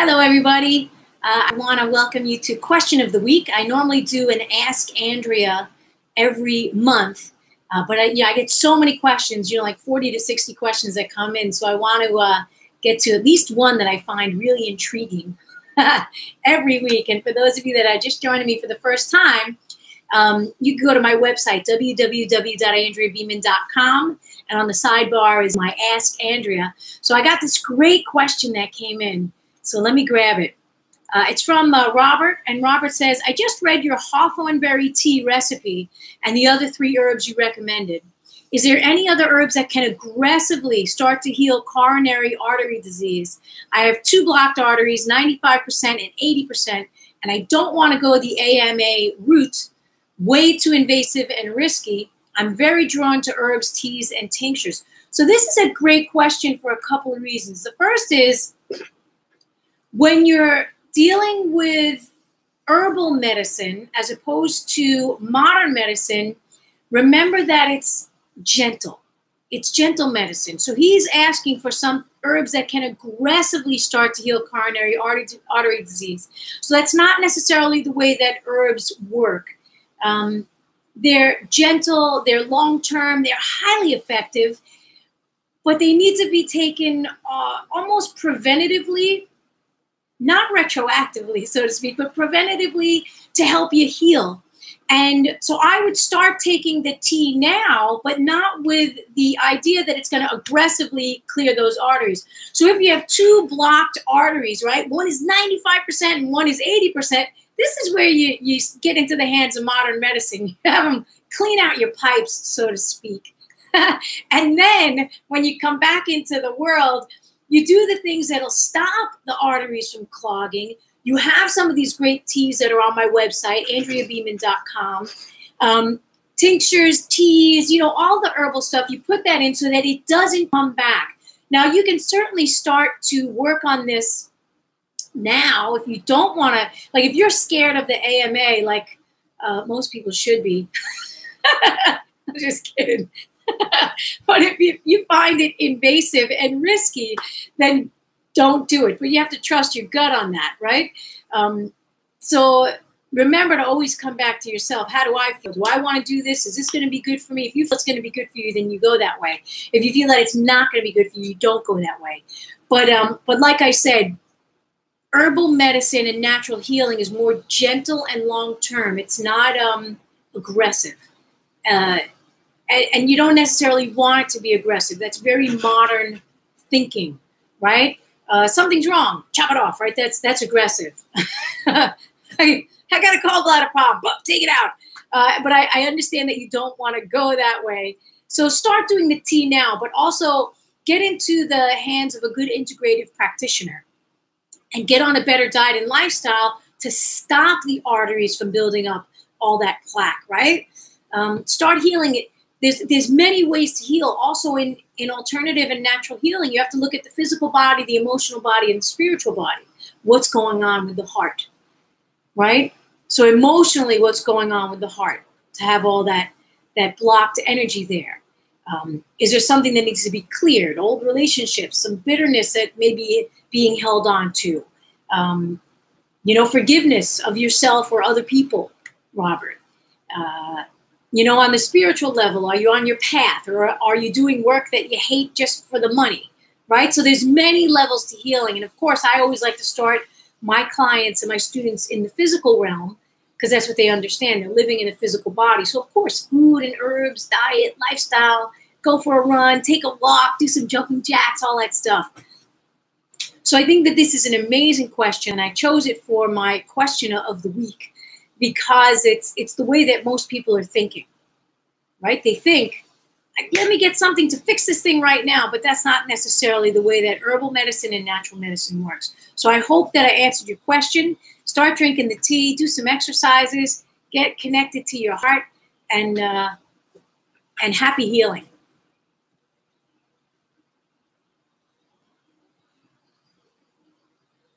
Hello, everybody. I want to welcome you to Question of the Week. I normally do an Ask Andrea every month, but I get so many questions, like 40 to 60 questions that come in. So I want to get to at least one that I find really intriguing every week. And for those of you that are just joining me for the first time, you can go to my website, www.andreabeeman.com, and on the sidebar is my Ask Andrea. So I got this great question that came in. So let me grab it. It's from Robert, and Robert says, I just read your hawthorn berry tea recipe and the other 3 herbs you recommended. Is there any other herbs that can aggressively start to heal coronary artery disease? I have 2 blocked arteries, 95% and 80%, and I don't want to go the AMA route, way too invasive and risky. I'm very drawn to herbs, teas, and tinctures. So this is a great question for a couple of reasons. The first is, when you're dealing with herbal medicine as opposed to modern medicine, remember that it's gentle. It's gentle medicine. So he's asking for some herbs that can aggressively start to heal coronary artery disease. So that's not necessarily the way that herbs work. They're gentle, they're long-term, they're highly effective, but they need to be taken almost preventatively, not retroactively, so to speak, but preventatively to help you heal. And so I would start taking the tea now, but not with the idea that it's going to aggressively clear those arteries. So if you have 2 blocked arteries, right, one is 95% and one is 80%, this is where you get into the hands of modern medicine. You have them clean out your pipes, so to speak. And then when you come back into the world, you do the things that'll stop the arteries from clogging. You have some of these great teas that are on my website, AndreaBeeman.com. Tinctures, teas, all the herbal stuff, you put that in so that it doesn't come back. Now, you can certainly start to work on this now if you don't want to, like if you're scared of the AMA, like most people should be. I'm just kidding. But if you find it invasive and risky, then don't do it. But you have to trust your gut on that, right? So remember to always come back to yourself. How do I feel? Do I want to do this? Is this going to be good for me? If you feel it's going to be good for you, then you go that way. If you feel that it's not going to be good for you, you don't go that way. But like I said, herbal medicine and natural healing is more gentle and long-term. It's not aggressive. And you don't necessarily want it to be aggressive. That's very modern thinking, right? Something's wrong, chop it off, right? That's aggressive. I got a gallbladder problem, but take it out. But I understand that you don't want to go that way. So start doing the tea now, but also get into the hands of a good integrative practitioner and get on a better diet and lifestyle to stop the arteries from building up all that plaque, right? Start healing it. There's many ways to heal. Also in alternative and natural healing, you have to look at the physical body, the emotional body, and the spiritual body. What's going on with the heart, right? So emotionally, what's going on with the heart to have all that blocked energy there? Is there something that needs to be cleared? Old relationships, some bitterness that may be being held on to. Forgiveness of yourself or other people, Robert. On the spiritual level, are you on your path, or are you doing work that you hate just for the money, right? So there's many levels to healing. And of course, I always like to start my clients and my students in the physical realm because that's what they understand. They're living in a physical body. So of course, food and herbs, diet, lifestyle, go for a run, take a walk, do some jumping jacks, all that stuff. So I think that this is an amazing question. I chose it for my question of the week, because it's the way that most people are thinking, right? They think, let me get something to fix this thing right now, but that's not necessarily the way that herbal medicine and natural medicine works. So I hope that I answered your question. Start drinking the tea, do some exercises, get connected to your heart, and happy healing.